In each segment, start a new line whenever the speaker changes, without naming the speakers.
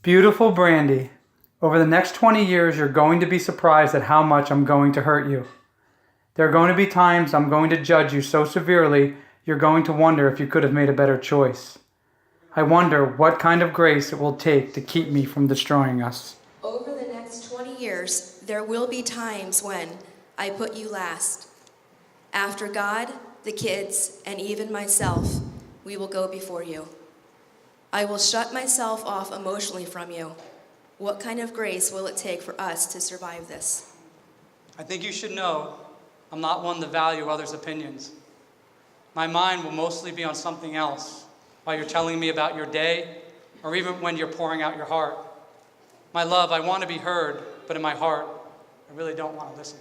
Beautiful Brandi, over the next 20 years, you're going to be surprised at how much I'm going to hurt you. There are going to be times I'm going to judge you so severely, you're going to wonder if you could have made a better choice. I wonder what kind of grace it will take to keep me from destroying us.
Over the next 20 years, there will be times when I put you last. After God, the kids, and even myself, we will go before you. I will shut myself off emotionally from you. What kind of grace will it take for us to survive this?
I think you should know I'm not one to value others' opinions. My mind will mostly be on something else while you're telling me about your day or even when you're pouring out your heart. My love, I want to be heard, but in my heart, I really don't want to listen.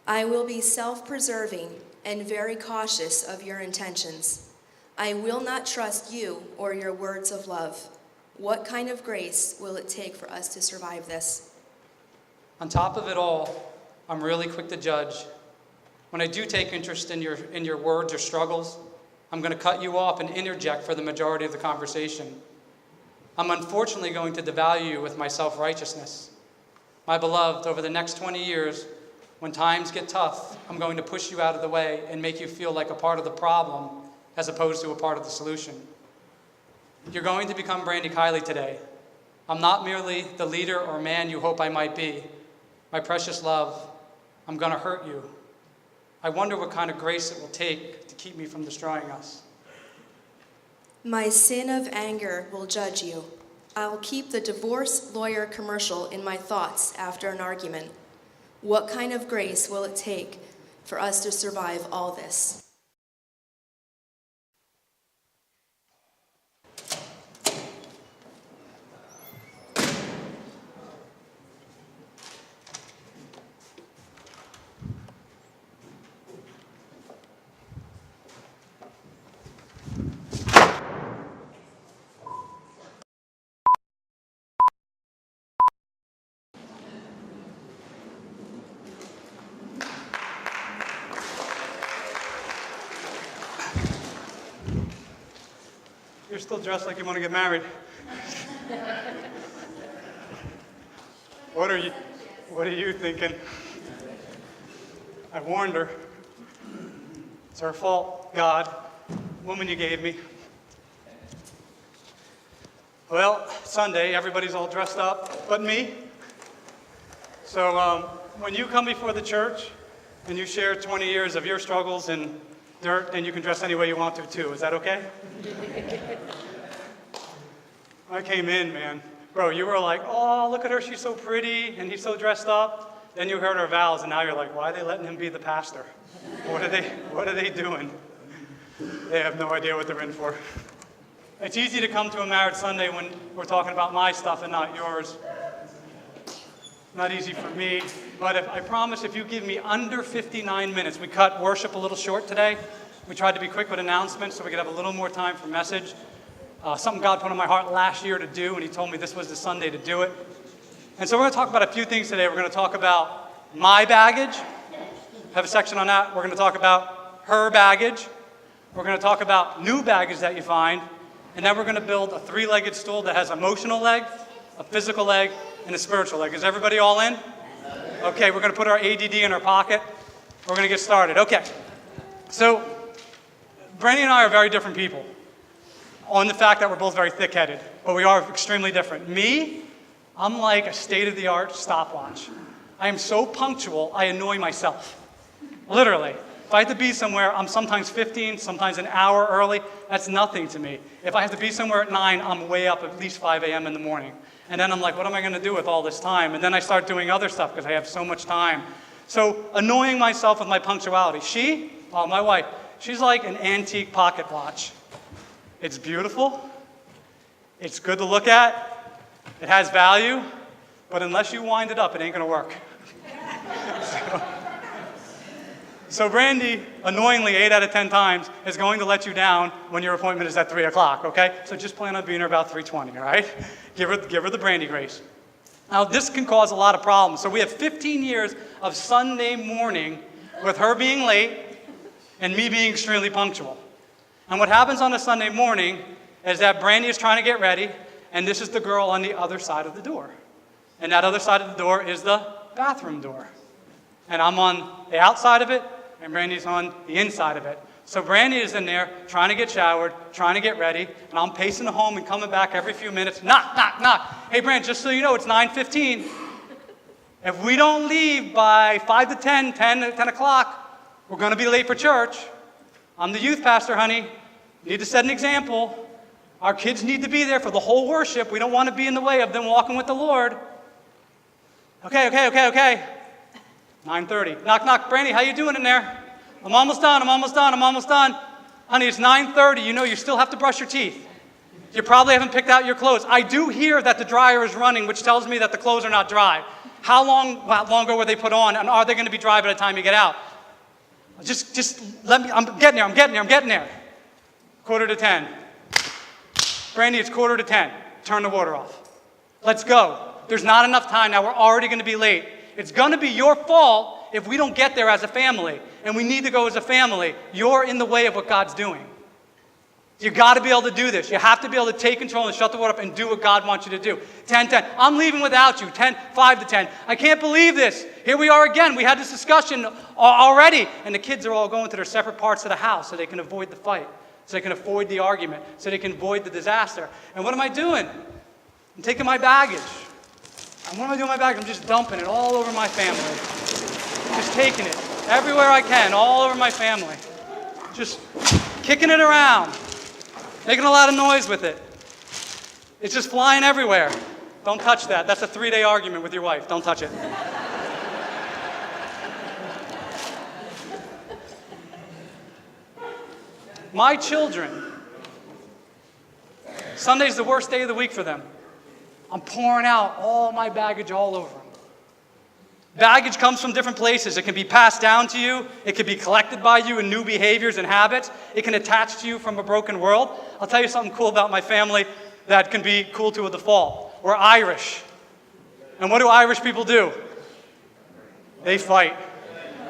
I will be self-preserving and very cautious of your intentions. I will not trust you or your words of love. What kind of grace will it take for us to survive this?
On top of it all, I'm really quick to judge. When I do take interest in your words or struggles, I'm going to cut you off and interject for the majority of the conversation. I'm unfortunately going to devalue you with my self-righteousness. My beloved, over the next 20 years, when times get tough, I'm going to push you out of the way and make you feel like a part of the problem as opposed to a part of the solution. You're going to become Brandi Kiley today. I'm not merely the leader or man you hope I might be. My precious love, I'm going to hurt you. I wonder what kind of grace it will take to keep me from destroying us.
My sin of anger will judge you. I'll keep the divorce lawyer commercial in my thoughts after an argument. What kind of grace will it take for us to survive all this?
You're still dressed like you want to get married. What are you thinking? I warned her. It's her fault, God. Woman you gave me. Well, Sunday, everybody's all dressed up, but me. So when you come before the church and you share 20 years of your struggles and dirt, and you can dress any way you want to too. Is that okay? I came in, man. Bro, you were like, oh, look at her, she's so pretty, and he's so dressed up. Then you heard her vows, and now you're like, why are they letting him be the pastor? What are they doing? They have no idea what they're in for. It's easy to come to a marriage Sunday when we're talking about my stuff and not yours. Not easy for me, but I promise if you give me under 59 minutes, we cut worship a little short today. We tried to be quick with announcements so we could have a little more time for message. Something God put on my heart last year to do, and he told me this was the Sunday to do it. And so we're going to talk about a few things today. We're going to talk about my baggage. Have a section on that. We're going to talk about her baggage. We're going to talk about new baggage that you find. And then we're going to build a three-legged stool that has an emotional leg, a physical leg, and a spiritual leg. Is everybody all in? Okay, we're going to put our ADD in our pocket. We're going to get started. Okay. So, Brandi and I are very different people on the fact that we're both very thick-headed, but we are extremely different. Me, I'm like a state-of-the-art stopwatch. I am so punctual, I annoy myself. Literally. If I have to be somewhere, I'm sometimes 15, sometimes an hour early. That's nothing to me. If I have to be somewhere at 9, I'm way up at least 5 a.m. in the morning. And then I'm like, what am I going to do with all this time? And then I start doing other stuff because I have so much time. So annoying myself with my punctuality. My wife, she's like an antique pocket watch. It's beautiful. It's good to look at. It has value. But unless you wind it up, it ain't going to work. So Brandi, annoyingly, 8 out of 10 times, is going to let you down when your appointment is at 3 o'clock, okay? So just plan on being here about 3:20, all right? Give her the Brandi grace. Now, this can cause a lot of problems. So we have 15 years of Sunday morning with her being late and me being extremely punctual. And what happens on a Sunday morning is that Brandi is trying to get ready, And this is the girl on the other side of the door. And that other side of the door is the bathroom door. And I'm on the outside of it, and Brandi's on the inside of it. So Brandi is in there trying to get showered, trying to get ready, and I'm pacing home and coming back every few minutes. Knock, knock, knock. Hey, Brandi, just so you know, it's 9:15. If we don't leave by 5 to 10 o'clock, we're going to be late for church. I'm the youth pastor, honey. Need to set an example. Our kids need to be there for the whole worship. We don't want to be in the way of them walking with the Lord. Okay. 9:30. Knock, knock. Brandi, how you doing in there? I'm almost done. Honey, it's 9:30. You know you still have to brush your teeth. You probably haven't picked out your clothes. I do hear that the dryer is running, which tells me that the clothes are not dry. How long ago were they put on, and are they going to be dry by the time you get out? Just let me, I'm getting there. 9:45. Brandi, it's 9:45. Turn the water off. Let's go. There's not enough time now. We're already going to be late. It's going to be your fault if we don't get there as a family, and we need to go as a family. You're in the way of what God's doing. You got to be able to do this. You have to be able to take control and shut the water up and do what God wants you to do. 10:10. I'm leaving without you. 5 to 10. I can't believe this. Here we are again. We had this discussion already, and the kids are all going to their separate parts of the house so they can avoid the fight, so they can avoid the argument, so they can avoid the disaster. And what am I doing? I'm taking my baggage. And what am I doing with my baggage? I'm just dumping it all over my family. Just taking it everywhere I can, all over my family. Just kicking it around. Making a lot of noise with it. It's just flying everywhere. Don't touch that. That's a 3-day argument with your wife. Don't touch it. My children, Sunday's the worst day of the week for them. I'm pouring out all my baggage all over them. Baggage comes from different places. It can be passed down to you. It can be collected by you in new behaviors and habits. It can attach to you from a broken world. I'll tell you something cool about my family that can be cool to a default. We're Irish. And what do Irish people do? They fight.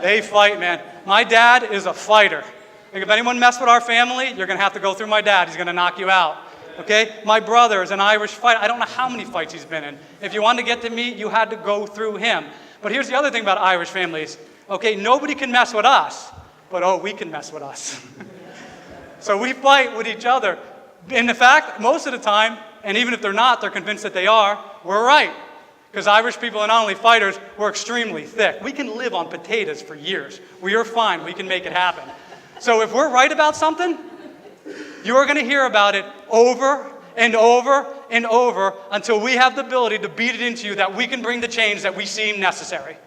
They fight, man. My dad is a fighter. Like if anyone mess with our family, you're going to have to go through my dad. He's going to knock you out. Okay? My brother is an Irish fighter. I don't know how many fights he's been in. If you wanted to get to me, you had to go through him. But here's the other thing about Irish families. Okay, nobody can mess with us, but we can mess with us. So we fight with each other. In fact, most of the time, and even if they're not, they're convinced that they are, we're right. Because Irish people are not only fighters, we're extremely thick. We can live on potatoes for years. We are fine. We can make it happen. So if we're right about something, you're going to hear about it over and over and over until we have the ability to beat it into you that we can bring the change that we seem necessary.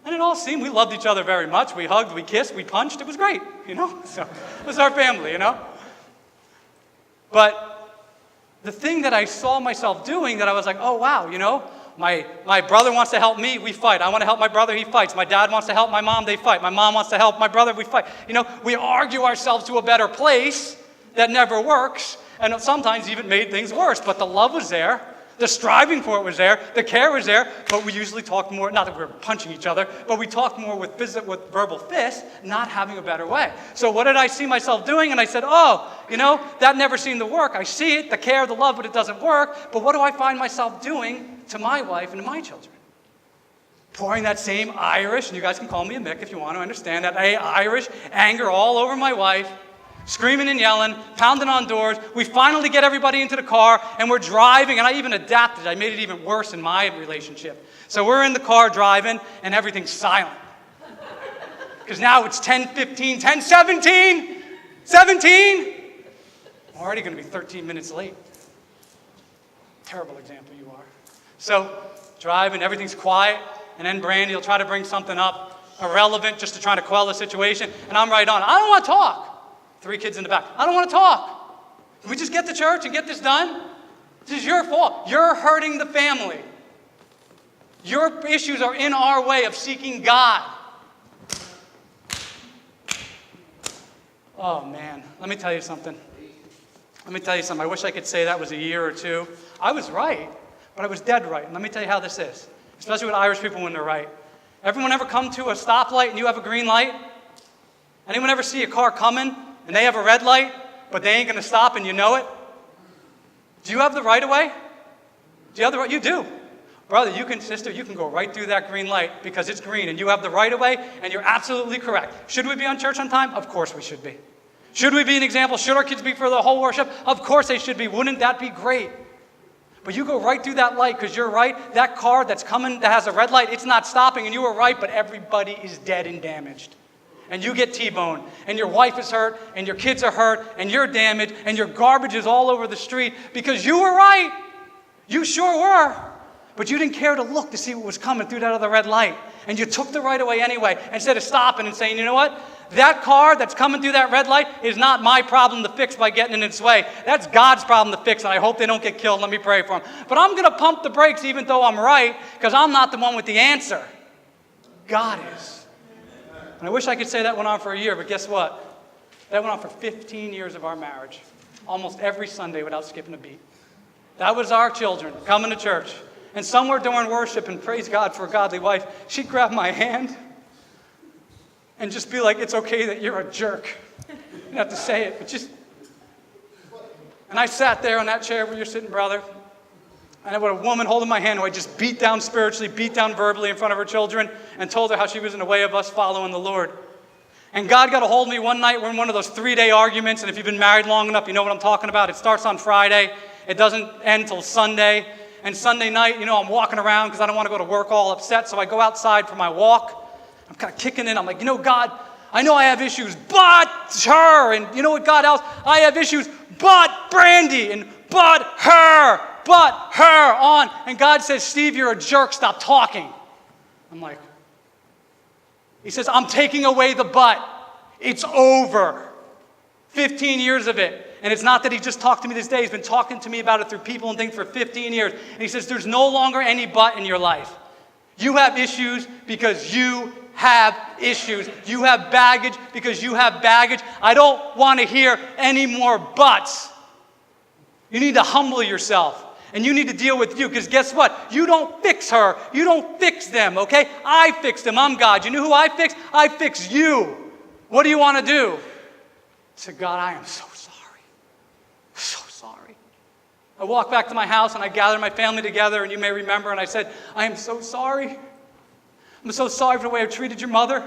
And it all seemed, we loved each other very much. We hugged, we kissed, we punched. It was great, So it was our family, But the thing that I saw myself doing that I was like, oh, wow, my brother wants to help me, we fight. I want to help my brother, he fights. My dad wants to help my mom, they fight. My mom wants to help my brother, we fight. We argue ourselves to a better place that never works, and it sometimes even made things worse. But the love was there, the striving for it was there, the care was there, but we usually talked more, not that we were punching each other, but we talked more with verbal fists, not having a better way. So what did I see myself doing? And I said, that never seemed to work. I see it, the care, the love, but it doesn't work. But what do I find myself doing to my wife and to my children? Pouring that same Irish, and you guys can call me a Mick if you want to understand that, Irish anger all over my wife, screaming and yelling, pounding on doors. We finally get everybody into the car, and we're driving, and I even adapted. I made it even worse in my relationship. So we're in the car driving, and everything's silent. Because now it's 10:15, 10:17, 17. I'm already going to be 13 minutes late. Terrible example you are. So driving, everything's quiet, and then Brandi will try to bring something up, irrelevant, just to try to quell the situation, and I'm right on. I don't want to talk. 3 kids in the back. I don't want to talk. Can we just get to church and get this done? This is your fault. You're hurting the family. Your issues are in our way of seeking God. Oh, man. Let me tell you something. I wish I could say that was a year or two. I was right, but I was dead right. And let me tell you how this is, especially with Irish people when they're right. Everyone ever come to a stoplight and you have a green light? Anyone ever see a car coming and they have a red light, but they ain't going to stop and you know it? Do you have the right of way? Do you have the right? You do. Brother, sister, you can go right through that green light because it's green and you have the right of way and you're absolutely correct. Should we be on church on time? Of course we should be. Should we be an example? Should our kids be for the whole worship? Of course they should be. Wouldn't that be great? But you go right through that light because you're right. That car that's coming that has a red light, it's not stopping and you were right, but everybody is dead and damaged. And you get T-boned, and your wife is hurt, and your kids are hurt, and you're damaged, and your garbage is all over the street because you were right. You sure were. But you didn't care to look to see what was coming through that other red light. And you took the right of way anyway, instead of stopping and saying, you know what? That car that's coming through that red light is not my problem to fix by getting in its way. That's God's problem to fix, and I hope they don't get killed. Let me pray for them. But I'm going to pump the brakes even though I'm right, because I'm not the one with the answer. God is. And I wish I could say that went on for a year, but guess what? That went on for 15 years of our marriage. Almost every Sunday without skipping a beat. That was our children coming to church. And somewhere during worship, and praise God for a godly wife, she'd grab my hand and just be like, it's okay that you're a jerk. You don't have to say it, but just... And I sat there on that chair where you're sitting, brother, and I had a woman holding my hand who I just beat down spiritually, beat down verbally in front of her children, and told her how she was in the way of us following the Lord. And God got a hold of me one night. We're in one of those 3-day arguments, and if you've been married long enough, you know what I'm talking about. It starts on Friday. It doesn't end till Sunday. And Sunday night, I'm walking around because I don't want to go to work all upset, so I go outside for my walk. I'm kind of kicking in. I'm like, God, I know I have issues, but her. And you know what, God else? I have issues, but Brandi, and but her on. And God says, Steve, you're a jerk. Stop talking. I'm like, he says, I'm taking away the but. It's over. 15 years of it. And it's not that he just talked to me this day. He's been talking to me about it through people and things for 15 years. And he says, there's no longer any but in your life. You have issues because you have issues. You have baggage because you have baggage. I don't want to hear any more buts. You need to humble yourself. And you need to deal with you, because guess what? You don't fix her. You don't fix them, okay? I fix them. I'm God. You know who I fix? I fix you. What do you want to do? I said, God, I am so sorry. So sorry. I walked back to my house and I gathered my family together, and you may remember, and I said, I am so sorry. I'm so sorry for the way I've treated your mother.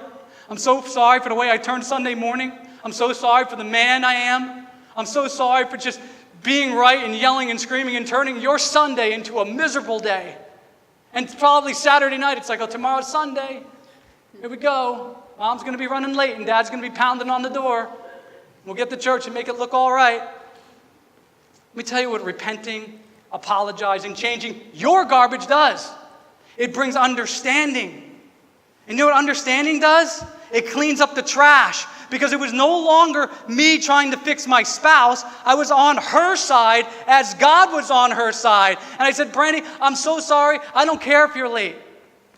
I'm so sorry for the way I turned Sunday morning. I'm so sorry for the man I am. I'm so sorry for just being right and yelling and screaming and turning your Sunday into a miserable day. And probably Saturday night, it's like, oh, tomorrow's Sunday. Here we go. Mom's going to be running late and Dad's going to be pounding on the door. We'll get to church and make it look all right. Let me tell you what repenting, apologizing, changing your garbage does. It brings understanding. And you know what understanding does? It cleans up the trash. Because it was no longer me trying to fix my spouse. I was on her side as God was on her side. And I said, Brandi, I'm so sorry. I don't care if you're late.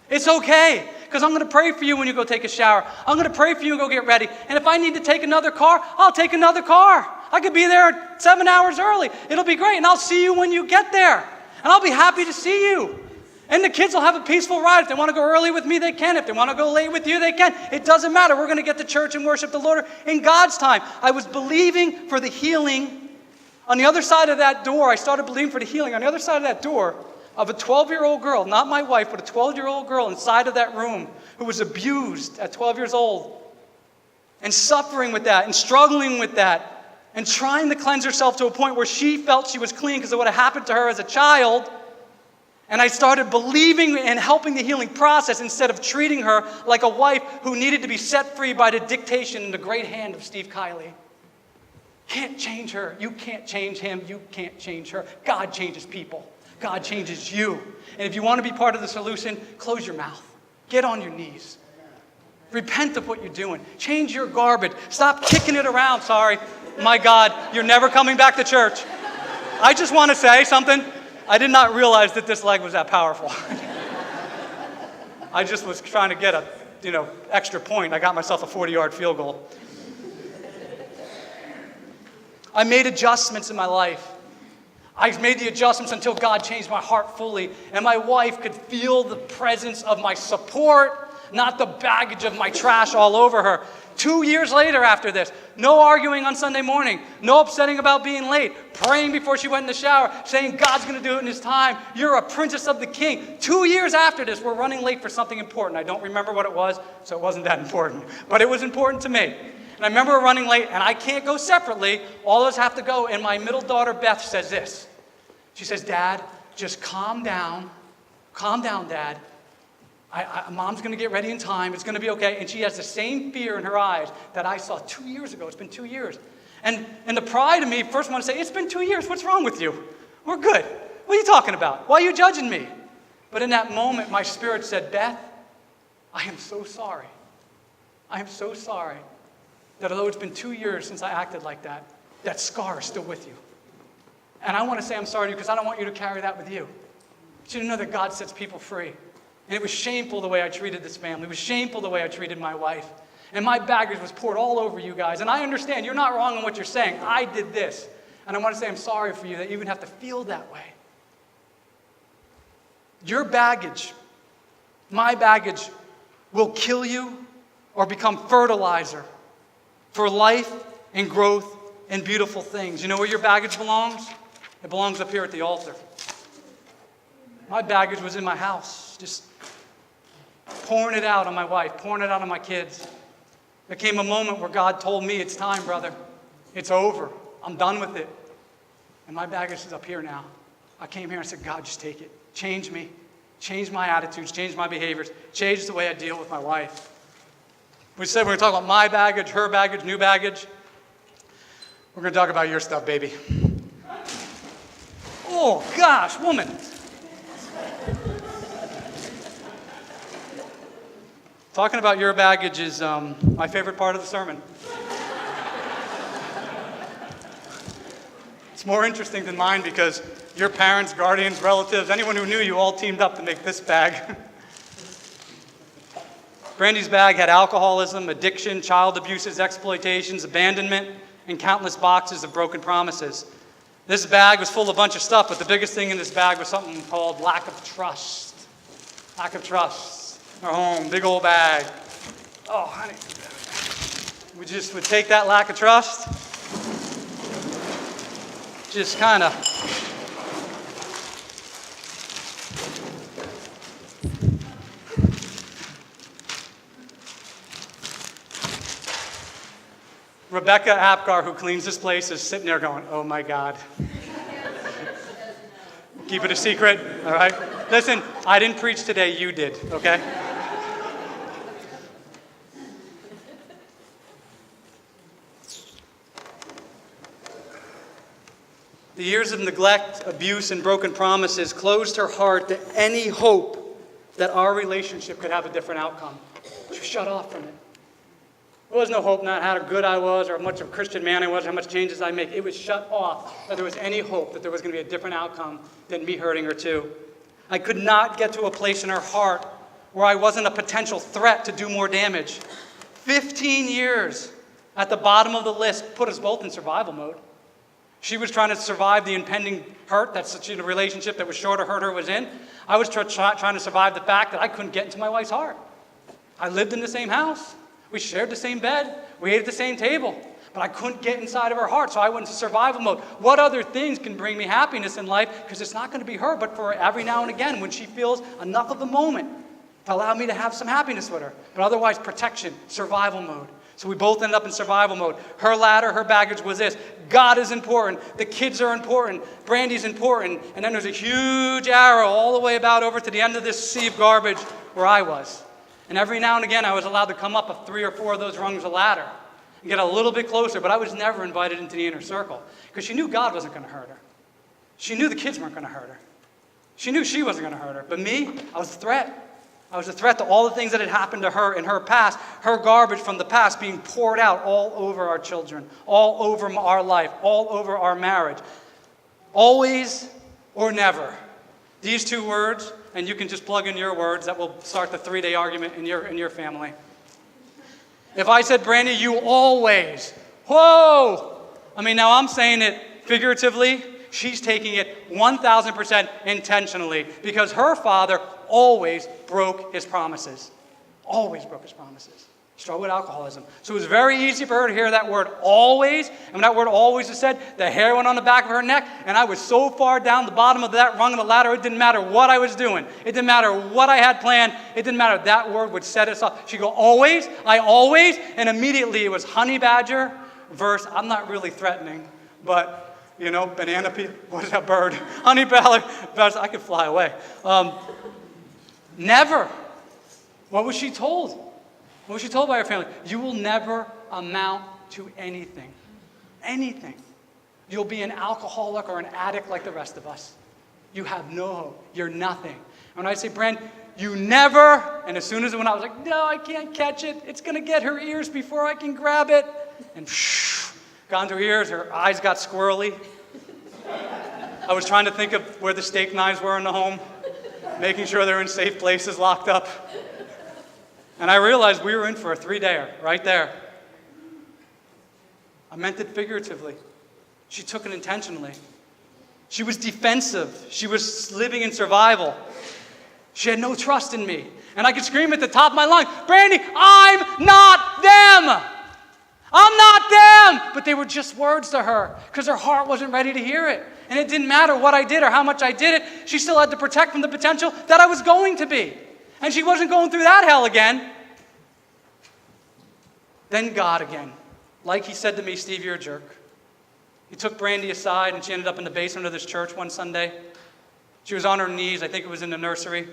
It's okay. Because I'm going to pray for you when you go take a shower. I'm going to pray for you and go get ready. And if I need to take another car, I'll take another car. I could be there 7 hours early. It'll be great. And I'll see you when you get there. And I'll be happy to see you. And the kids will have a peaceful ride. If they want to go early with me, they can. If they want to go late with you, they can. It doesn't matter. We're going to get to church and worship the Lord in God's time. I was believing for the healing. On the other side of that door, I started believing for the healing. On the other side of that door, of a 12-year-old girl, not my wife, but a 12-year-old girl inside of that room who was abused at 12 years old and suffering with that and struggling with that and trying to cleanse herself to a point where she felt she was clean because of what had happened to her as a child. And I started believing and helping the healing process instead of treating her like a wife who needed to be set free by the dictation and the great hand of Steve Kiley. Can't change her. You can't change him. You can't change her. God changes people. God changes you. And if you want to be part of the solution, close your mouth. Get on your knees. Repent of what you're doing. Change your garbage. Stop kicking it around. Sorry. My God, you're never coming back to church. I just want to say something. I did not realize that this leg was that powerful. I just was trying to get a, extra point. I got myself a 40-yard field goal. I made adjustments in my life. I made the adjustments until God changed my heart fully. And my wife could feel the presence of my support, not the baggage of my trash all over her. 2 years later after this, no arguing on Sunday morning, no upsetting about being late, praying before she went in the shower, saying God's going to do it in his time. You're a princess of the king. 2 years after this, we're running late for something important. I don't remember what it was, so it wasn't that important. But it was important to me. And I remember running late, and I can't go separately. All of us have to go, and my middle daughter, Beth, says this. She says, Dad, just calm down. Calm down, Dad. Mom's going to get ready in time. It's going to be okay. And she has the same fear in her eyes that I saw 2 years ago. It's been 2 years. And the pride of me first want to say, it's been 2 years. What's wrong with you? We're good. What are you talking about? Why are you judging me? But in that moment, my spirit said, Beth, I am so sorry. I am so sorry that although it's been 2 years since I acted like that, that scar is still with you. And I want to say I'm sorry to you because I don't want you to carry that with you. I want you to know that God sets people free. And it was shameful the way I treated this family. It was shameful the way I treated my wife. And my baggage was poured all over you guys. And I understand you're not wrong in what you're saying. I did this. And I want to say I'm sorry for you that you even have to feel that way. Your baggage, my baggage, will kill you or become fertilizer for life and growth and beautiful things. You know where your baggage belongs? It belongs up here at the altar. My baggage was in my house, just pouring it out on my wife, pouring it out on my kids. There came a moment where God told me, it's time, brother. It's over. I'm done with it. And my baggage is up here now. I came here and said, God, just take it. Change me. Change my attitudes. Change my behaviors. Change the way I deal with my wife. We said we're going to talk about my baggage, her baggage, new baggage. We're going to talk about your stuff, baby. Oh, gosh, woman. Talking about your baggage is my favorite part of the sermon. It's more interesting than mine because your parents, guardians, relatives, anyone who knew you all teamed up to make this bag. Brandi's bag had alcoholism, addiction, child abuses, exploitations, abandonment, and countless boxes of broken promises. This bag was full of a bunch of stuff, but the biggest thing in this bag was something called lack of trust. Lack of trust. Our home, big old bag. Oh, honey. We just would take that lack of trust, just kind of Rebecca Apgar, who cleans this place, is sitting there going, oh my God. Keep it a secret, all right? Listen, I didn't preach today, you did, okay? The years of neglect, abuse, and broken promises closed her heart to any hope that our relationship could have a different outcome. She was shut off from it. There was no hope, not how good I was or how much of a Christian man I was, how much changes I make. It was shut off that there was any hope that there was going to be a different outcome than me hurting her too. I could not get to a place in her heart where I wasn't a potential threat to do more damage. 15 years at the bottom of the list put us both in survival mode. She was trying to survive the impending hurt that such a relationship that was sure to hurt her was in. I was trying to survive the fact that I couldn't get into my wife's heart. I lived in the same house. We shared the same bed. We ate at the same table. But I couldn't get inside of her heart, so I went into survival mode. What other things can bring me happiness in life? Because it's not going to be her, but for every now and again when she feels enough of the moment to allow me to have some happiness with her. But otherwise, protection, survival mode. So we both ended up in survival mode. Her ladder, her baggage was this. God is important. The kids are important. Brandi's important. And then there's a huge arrow all the way about over to the end of this sea of garbage where I was. And every now and again, I was allowed to come up 3 or 4 of those rungs of ladder and get a little bit closer, but I was never invited into the inner circle because she knew God wasn't going to hurt her. She knew the kids weren't going to hurt her. She knew she wasn't going to hurt her. But me, I was a threat. I was a threat to all the things that had happened to her in her past, her garbage from the past being poured out all over our children, all over our life, all over our marriage. Always or never. These 2 words, and you can just plug in your words, that will start the 3-day argument in your family. If I said, Brandi, you always, whoa! I mean, now I'm saying it figuratively. She's taking it 1,000% intentionally because her father always broke his promises. Always broke his promises. He struggled with alcoholism. So it was very easy for her to hear that word always. And when that word always was said, the hair went on the back of her neck. And I was so far down the bottom of that rung of the ladder, it didn't matter what I was doing. It didn't matter what I had planned. It didn't matter. That word would set us off. She'd go, always, I always. And immediately it was honey badger versus, I'm not really threatening, but, banana peel, what is that bird? Honey badger, I could fly away. Never. What was she told? What was she told by her family? You will never amount to anything. Anything. You'll be an alcoholic or an addict like the rest of us. You have no hope. You're nothing. And when I say, Brand, you never, and as soon as it went out, I was like, no, I can't catch it. It's going to get her ears before I can grab it. And got into her ears. Her eyes got squirrely. I was trying to think of where the steak knives were in the home, making sure they're in safe places, locked up. And I realized we were in for a 3-dayer right there. I meant it figuratively. She took it intentionally. She was defensive. She was living in survival. She had no trust in me. And I could scream at the top of my lungs, Brandi, I'm not them! I'm not them! But they were just words to her because her heart wasn't ready to hear it. And it didn't matter what I did or how much I did it. She still had to protect from the potential that I was going to be. And she wasn't going through that hell again. Then God again. Like he said to me, Steve, you're a jerk. He took Brandi aside and she ended up in the basement of this church one Sunday. She was on her knees. I think it was in the nursery.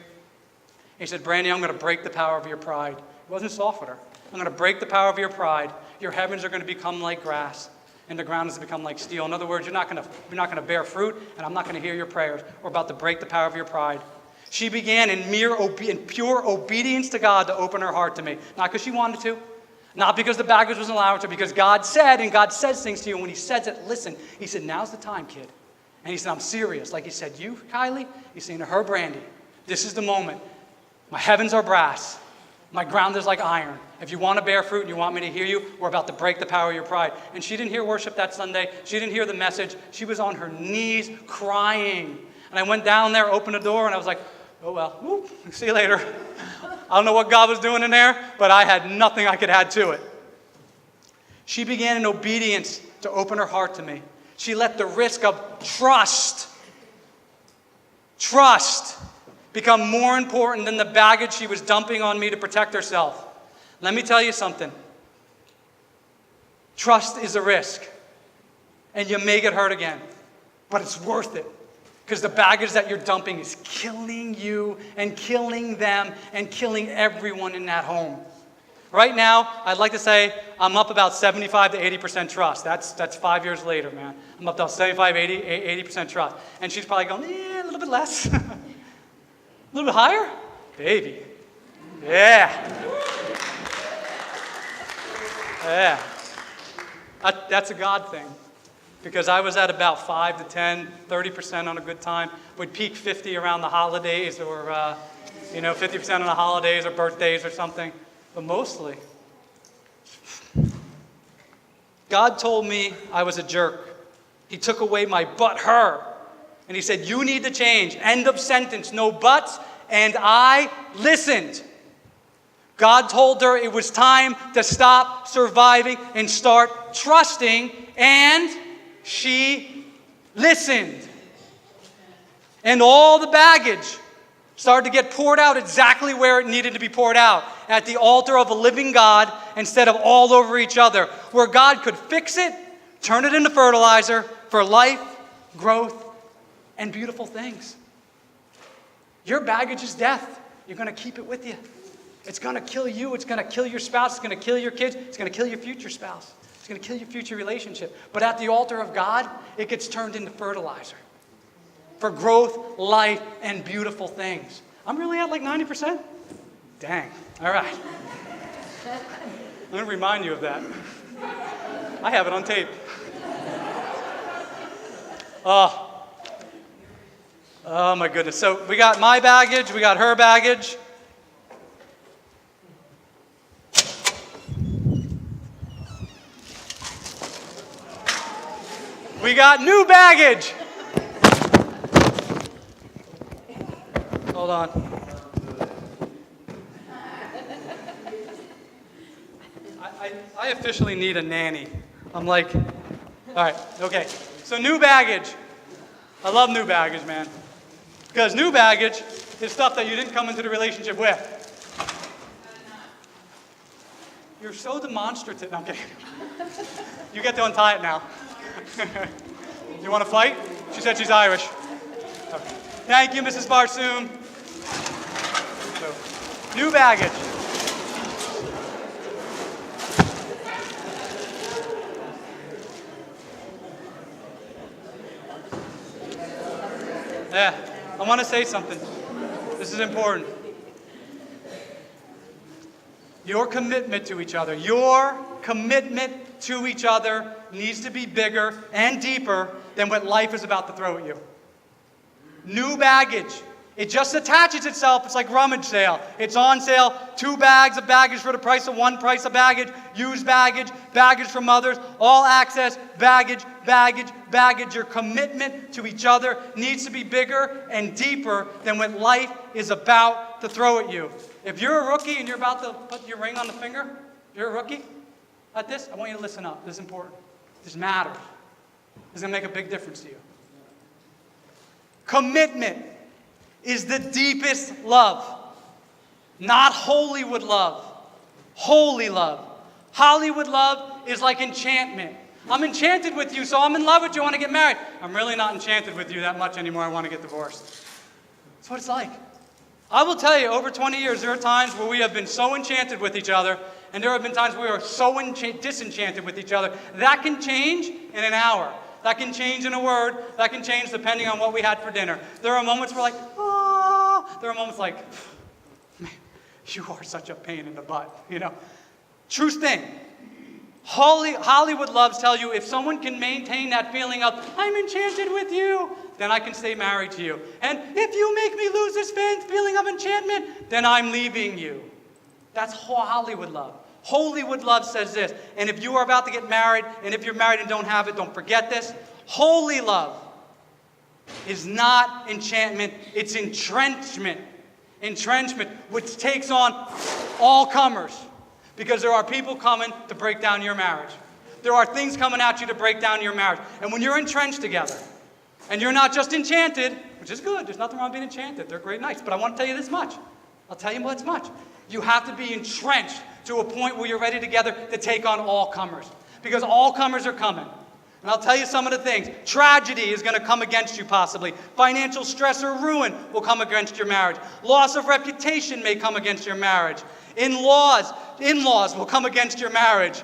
He said, Brandi, I'm going to break the power of your pride. He wasn't soft with her. I'm going to break the power of your pride. Your heavens are going to become like grass, and the ground is to become like steel. In other words, you're not going to bear fruit, and I'm not going to hear your prayers. We're about to break the power of your pride. She began in pure obedience to God to open her heart to me. Not because she wanted to, not because the baggage wasn't allowed to, because God said, and God says things to you, and when he says it, listen. He said, now's the time, kid. And he said, I'm serious. Like he said, you, Kiley, he's saying to her, Brandi, this is the moment. My heavens are brass. My ground is like iron. If you want to bear fruit and you want me to hear you, we're about to break the power of your pride. And she didn't hear worship that Sunday. She didn't hear the message. She was on her knees crying. And I went down there, opened the door, and I was like, oh, well, whoop, see you later. I don't know what God was doing in there, but I had nothing I could add to it. She began in obedience to open her heart to me. She let the risk of trust, become more important than the baggage she was dumping on me to protect herself. Let me tell you something. Trust is a risk, and you may get hurt again, but it's worth it. Because the baggage that you're dumping is killing you and killing them and killing everyone in that home. Right now, I'd like to say I'm up about 75 to 80% trust. That's 5 years later, man. I'm up to 75, 80% trust. And she's probably going, a little bit less. A little bit higher? Baby. Yeah. Yeah. That's a God thing. Because I was at about 5 to 10, 30% on a good time. Would peak 50 around the holidays or, 50% on the holidays or birthdays or something. But mostly, God told me I was a jerk. He took away my but her. And he said, you need to change. End of sentence. No buts. And I listened. God told her it was time to stop surviving and start trusting. And she listened. And all the baggage started to get poured out exactly where it needed to be poured out. At the altar of a living God instead of all over each other. Where God could fix it, turn it into fertilizer for life, growth, and beautiful things. Your baggage is death. You're going to keep it with you. It's going to kill you. It's going to kill your spouse. It's going to kill your kids. It's going to kill your future spouse. It's going to kill your future relationship. But at the altar of God, it gets turned into fertilizer for growth, life, and beautiful things. I'm really at like 90%? Dang. All right. I'm going to remind you of that. I have it on tape. Oh my goodness. So we got my baggage. We got her baggage. We got new baggage. Hold on. I officially need a nanny. I'm like, all right, okay. So new baggage. I love new baggage, man. Because new baggage is stuff that you didn't come into the relationship with. You're so demonstrative. No, I'm kidding. You get to untie it now. You want to fight? She said she's Irish. Okay. Thank you, Mrs. Barsoom. So, new baggage. Yeah, I want to say something. This is important. Your commitment to each other, needs to be bigger and deeper than what life is about to throw at you. New baggage. It just attaches itself. It's like rummage sale. It's on sale. 2 bags of baggage for the price of 1 price of baggage. Used baggage, baggage from others, all access, baggage, baggage, baggage. Your commitment to each other needs to be bigger and deeper than what life is about to throw at you. If you're a rookie and you're about to put your ring on the finger, you're a rookie at this, I want you to listen up. This is important. This matters. This is going to make a big difference to you. Commitment is the deepest love. Not Hollywood love. Holy love. Hollywood love is like enchantment. I'm enchanted with you, so I'm in love with you, I want to get married. I'm really not enchanted with you that much anymore, I want to get divorced. That's what it's like. I will tell you, over 20 years, there are times where we have been so enchanted with each other, and there have been times where we are so disenchanted with each other. That can change in an hour. That can change in a word. That can change depending on what we had for dinner. There are moments where like, oh. There are moments like, man, you are such a pain in the butt, you know. True thing. Hollywood loves tell you if someone can maintain that feeling of, I'm enchanted with you, then I can stay married to you. And if you make me lose this feeling of enchantment, then I'm leaving you. That's Hollywood love. Hollywood love says this, and if you are about to get married, and if you're married and don't have it, don't forget this. Holy love is not enchantment, it's entrenchment. Entrenchment, which takes on all comers. Because there are people coming to break down your marriage. There are things coming at you to break down your marriage. And when you're entrenched together, and you're not just enchanted, which is good, there's nothing wrong with being enchanted, they're great nights, but I want to tell you this much. I'll tell you this much. You have to be entrenched to a point where you're ready together to take on all comers. Because all comers are coming. And I'll tell you some of the things. Tragedy is going to come against you possibly. Financial stress or ruin will come against your marriage. Loss of reputation may come against your marriage. In-laws will come against your marriage.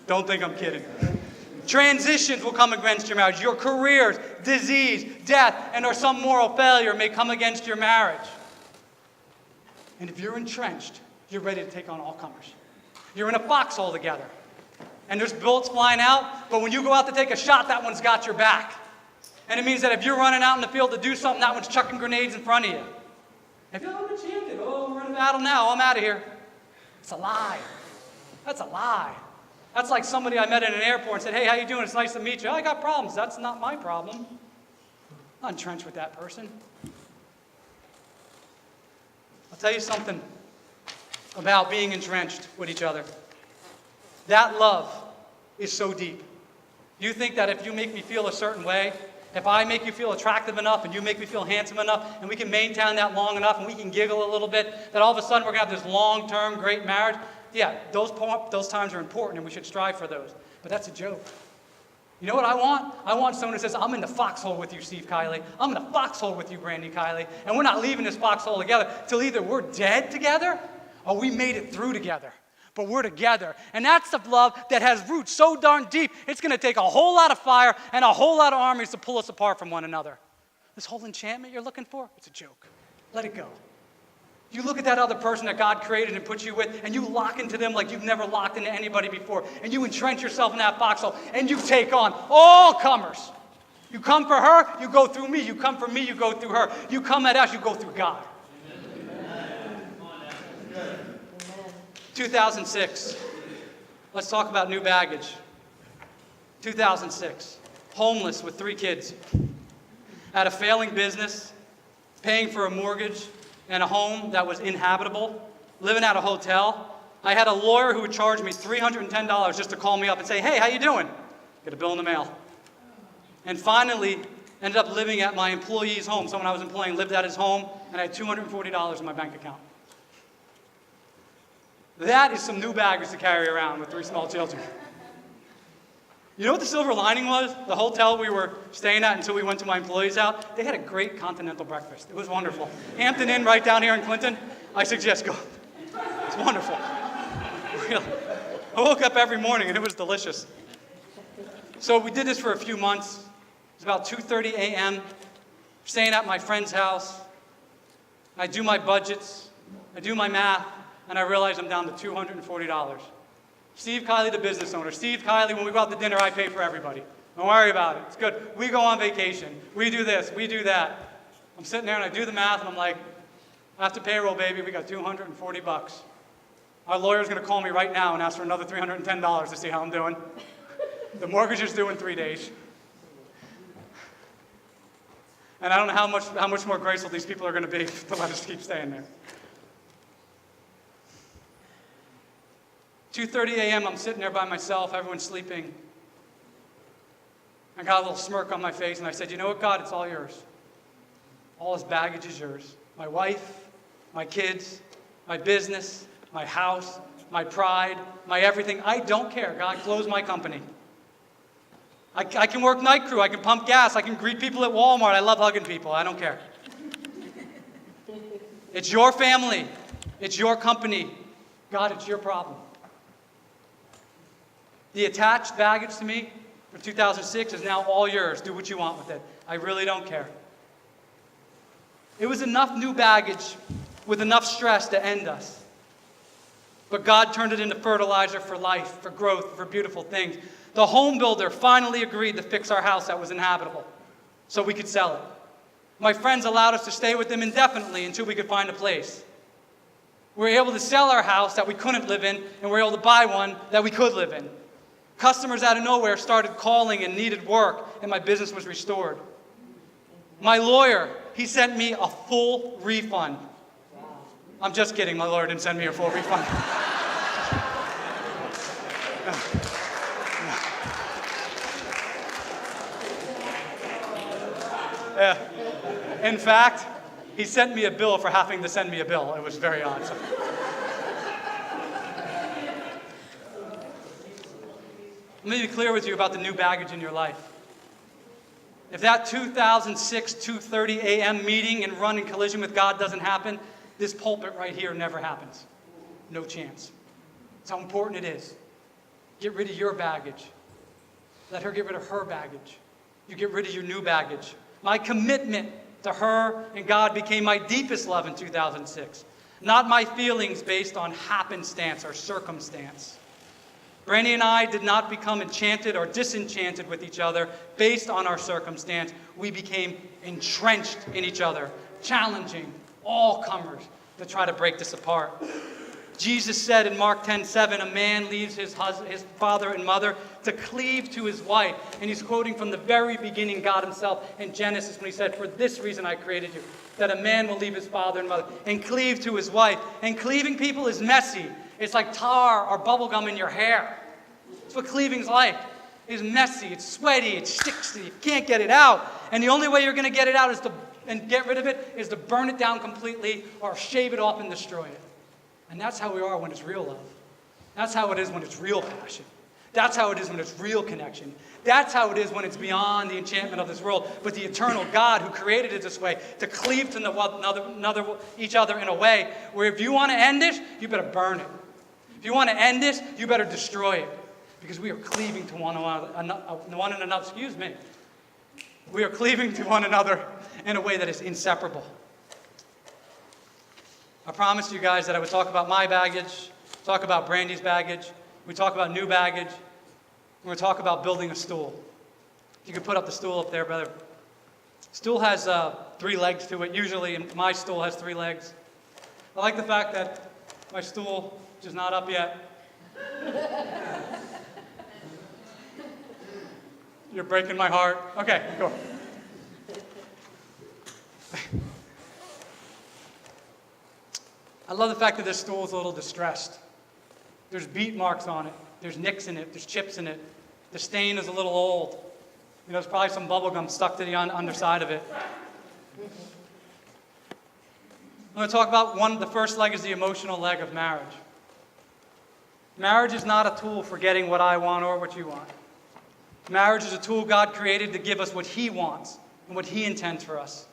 Don't think I'm kidding. Transitions will come against your marriage. Your careers, disease, death, and or some moral failure may come against your marriage. And if you're entrenched, you're ready to take on all comers. You're in a foxhole together. And there's bullets flying out, but when you go out to take a shot, that one's got your back. And it means that if you're running out in the field to do something, that one's chucking grenades in front of you. If you're enchanted, oh, we're in a battle now, I'm out of here. It's a lie. That's a lie. That's like somebody I met in an airport and said, hey, how you doing? It's nice to meet you. I got problems. That's not my problem. I'm not entrenched with that person. I'll tell you something about being entrenched with each other. That love is so deep. You think that if you make me feel a certain way, if I make you feel attractive enough and you make me feel handsome enough and we can maintain that long enough and we can giggle a little bit, that all of a sudden we're going to have this long-term great marriage? Yeah, those times are important and we should strive for those. But that's a joke. You know what I want? I want someone who says, I'm in the foxhole with you, Steve Kiley. I'm in the foxhole with you, Brandi Kiley. And we're not leaving this foxhole together till either we're dead together or we made it through together. But we're together. And that's the love that has roots so darn deep, it's going to take a whole lot of fire and a whole lot of armies to pull us apart from one another. This whole enchantment you're looking for, it's a joke. Let it go. You look at that other person that God created and put you with, and you lock into them like you've never locked into anybody before, and you entrench yourself in that foxhole, and you take on all comers. You come for her, you go through me. You come for me, you go through her. You come at us, you go through God. Amen. 2006. Let's talk about new baggage. 2006. Homeless with 3 kids. Had a failing business, paying for a mortgage and a home that was inhabitable, living at a hotel, I had a lawyer who would charge me $310 just to call me up and say, hey, how you doing? Get a bill in the mail. And finally, ended up living at my employee's home. Someone I was employing lived at his home, and I had $240 in my bank account. That is some new baggage to carry around with 3 small children. You know what the silver lining was? The hotel we were staying at until we went to my employee's house, they had a great continental breakfast. It was wonderful. Hampton Inn right down here in Clinton. I suggest go. It's wonderful. Really. I woke up every morning and it was delicious. So we did this for a few months. It was about 2:30 a.m. Staying at my friend's house. I do my budgets. I do my math. And I realize I'm down to $240. Steve Kiley, the business owner. Steve Kiley, when we go out to dinner, I pay for everybody. Don't worry about it. It's good. We go on vacation. We do this. We do that. I'm sitting there and I do the math and I'm like, after payroll, baby, we got $240. Our lawyer's going to call me right now and ask for another $310 to see how I'm doing. The mortgage is due in 3 days. And I don't know how much more graceful these people are going to be to let us keep staying there. 2:30 a.m., I'm sitting there by myself, everyone's sleeping. I got a little smirk on my face, and I said, you know what, God, it's all yours. All this baggage is yours. My wife, my kids, my business, my house, my pride, my everything. I don't care. God, close my company. I can work night crew. I can pump gas. I can greet people at Walmart. I love hugging people. I don't care. It's your family. It's your company. God, it's your problem. The attached baggage to me for 2006 is now all yours. Do what you want with it. I really don't care. It was enough new baggage with enough stress to end us. But God turned it into fertilizer for life, for growth, for beautiful things. The home builder finally agreed to fix our house that was inhabitable so we could sell it. My friends allowed us to stay with them indefinitely until we could find a place. We were able to sell our house that we couldn't live in, and we were able to buy one that we could live in. Customers out of nowhere started calling and needed work, and my business was restored. My lawyer, he sent me a full refund. I'm just kidding, my lawyer didn't send me a full refund. In fact, he sent me a bill for having to send me a bill. It was very odd. So. Let me be clear with you about the new baggage in your life. If that 2006 2:30 a.m. meeting and run in collision with God doesn't happen, this pulpit right here never happens. No chance. That's how important it is. Get rid of your baggage. Let her get rid of her baggage. You get rid of your new baggage. My commitment to her and God became my deepest love in 2006. Not my feelings based on happenstance or circumstance. Brandi and I did not become enchanted or disenchanted with each other based on our circumstance. We became entrenched in each other, challenging all comers to try to break this apart. Jesus said in Mark 10:7, a man leaves his father and mother to cleave to his wife. And he's quoting from the very beginning, God himself in Genesis, when he said, for this reason I created you, that a man will leave his father and mother and cleave to his wife. And cleaving people is messy. It's like tar or bubble gum in your hair. That's what cleaving's like. It's messy, it's sweaty, it sticks, you can't get it out. And the only way you're going to get it out and get rid of it is to burn it down completely or shave it off and destroy it. And that's how we are when it's real love. That's how it is when it's real passion. That's how it is when it's real connection. That's how it is when it's beyond the enchantment of this world, but the eternal God who created it this way, to cleave to each other in a way where if you want to end it, you better burn it. If you want to end it, you better destroy it. Because we are cleaving to one another, excuse me. We are cleaving to one another in a way that is inseparable. I promised you guys that I would talk about my baggage, talk about Brandi's baggage, we talk about new baggage, we're going to talk about building a stool. You can put up the stool up there, brother. Stool has 3 legs to it. Usually my stool has 3 legs. I like the fact that my stool is not up yet. You're breaking my heart. Okay, go. I love the fact that this stool is a little distressed. There's beat marks on it. There's nicks in it. There's chips in it. The stain is a little old. You know, there's probably some bubble gum stuck to the underside of it. I'm going to talk about the first leg is the emotional leg of marriage. Marriage is not a tool for getting what I want or what you want. Marriage is a tool God created to give us what He wants and what He intends for us.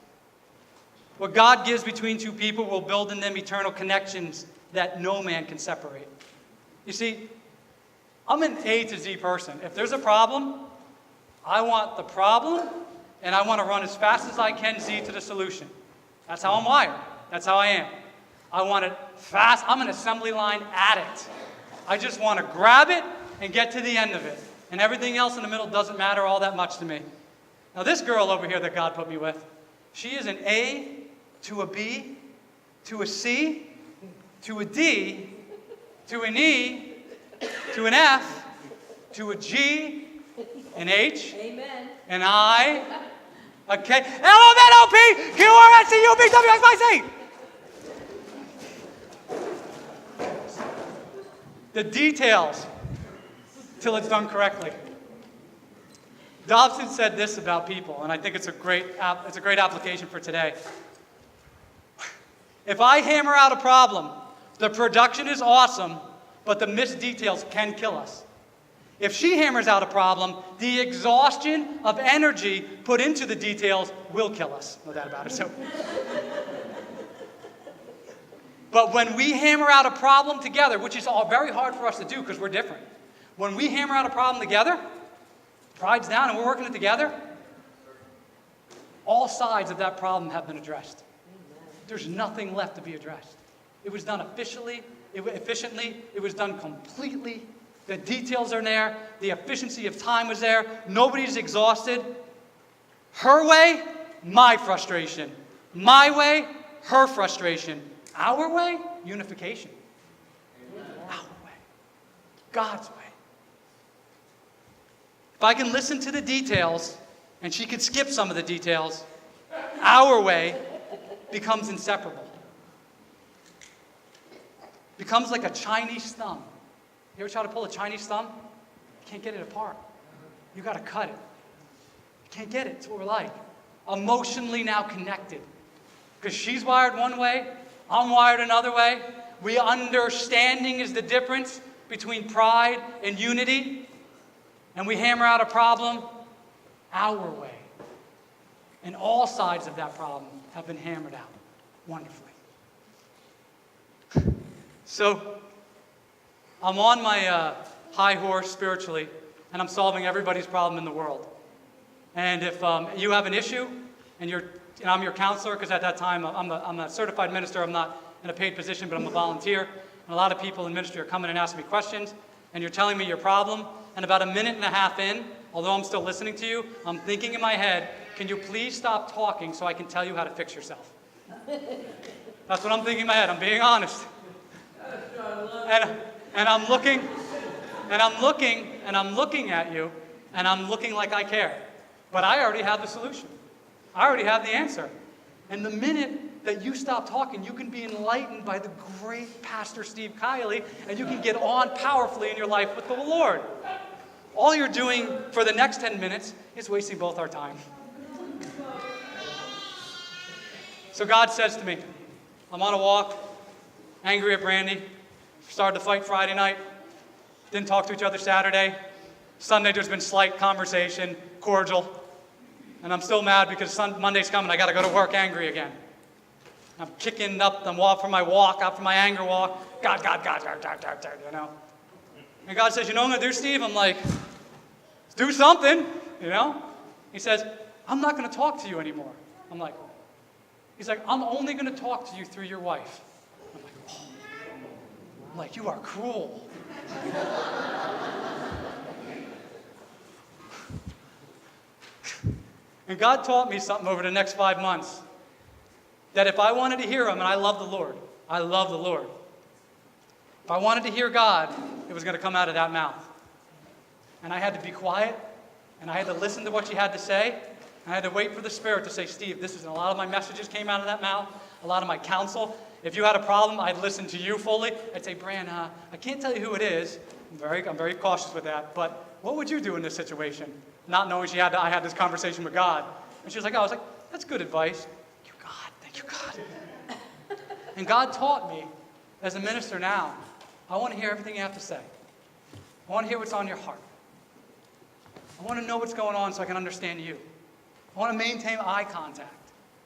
What God gives between two people will build in them eternal connections that no man can separate. You see, I'm an A to Z person. If there's a problem, I want the problem, and I want to run as fast as I can Z to the solution. That's how I'm wired. That's how I am. I want it fast. I'm an assembly line addict. I just want to grab it and get to the end of it. And everything else in the middle doesn't matter all that much to me. Now this girl over here that God put me with, she is an A to a B to a C to a D to an E to an F to a G, an H,
Amen.
an I, a K, L-O-N-O-P, Q-R-S-T-U-B-W-X-Y-Z. The details till it's done correctly. Dobson said this about people, and I think it's a great application for today. If I hammer out a problem, the production is awesome, but the missed details can kill us. If she hammers out a problem, the exhaustion of energy put into the details will kill us. No doubt about it. So, but when we hammer out a problem together, which is all very hard for us to do because we're different. When we hammer out a problem together, pride's down and we're working it together, all sides of that problem have been addressed. There's nothing left to be addressed. It was done efficiently, it was done completely. The details are there, the efficiency of time was there, nobody's exhausted. Her way, my frustration. My way, her frustration. Our way, unification. Our way. God's way. If I can listen to the details, and she could skip some of the details, our way becomes inseparable. Becomes like a Chinese thumb. You ever try to pull a Chinese thumb? You can't get it apart. You got to cut it. You can't get it. It's what we're like. Emotionally now connected. Because she's wired one way, I'm wired another way. Understanding is the difference between pride and unity. And we hammer out a problem our way. And all sides of that problem have been hammered out wonderfully. So, I'm on my high horse spiritually, and I'm solving everybody's problem in the world. And if you have an issue, and I'm your counselor, because at that time I'm a certified minister, I'm not in a paid position, but I'm a volunteer. And a lot of people in ministry are coming and asking me questions, and you're telling me your problem, and about a minute and a half in, although I'm still listening to you, I'm thinking in my head, can you please stop talking so I can tell you how to fix yourself? That's what I'm thinking in my head, I'm being honest. And I'm looking at you, and I'm looking like I care. But I already have the solution. I already have the answer. And the minute that you stop talking, you can be enlightened by the great Pastor Steve Kiley, and you can get on powerfully in your life with the Lord. All you're doing for the next 10 minutes is wasting both our time. So God says to me, I'm on a walk, angry at Brandi, started to fight Friday night, didn't talk to each other Saturday. Sunday there's been slight conversation, cordial, and I'm still mad because Monday's coming, I got to go to work angry again. I'm kicking up, I'm off for my walk, out for my anger walk, God, you know. And God says, you know what I'm going to do, Steve? I'm like, let's do something, you know. He says, I'm not going to talk to you anymore. I'm like, he's like, I'm only going to talk to you through your wife. I'm like, oh. I'm like, you are cruel. And God taught me something over the next 5 months. That if I wanted to hear Him, and I love the Lord. If I wanted to hear God, it was going to come out of that mouth. And I had to be quiet, and I had to listen to what she had to say, and I had to wait for the Spirit to say, Steve, this is, and a lot of my messages came out of that mouth, a lot of my counsel, If you had a problem, I'd listen to you fully. I'd say, Bran, I can't tell you who it is. I'm very cautious with that. But what would you do in this situation? Not knowing I had this conversation with God. And she was like, I was like, that's good advice. Thank you, God. Thank you, God. And God taught me, as a minister now, I want to hear everything you have to say. I want to hear what's on your heart. I want to know what's going on so I can understand you. I want to maintain eye contact.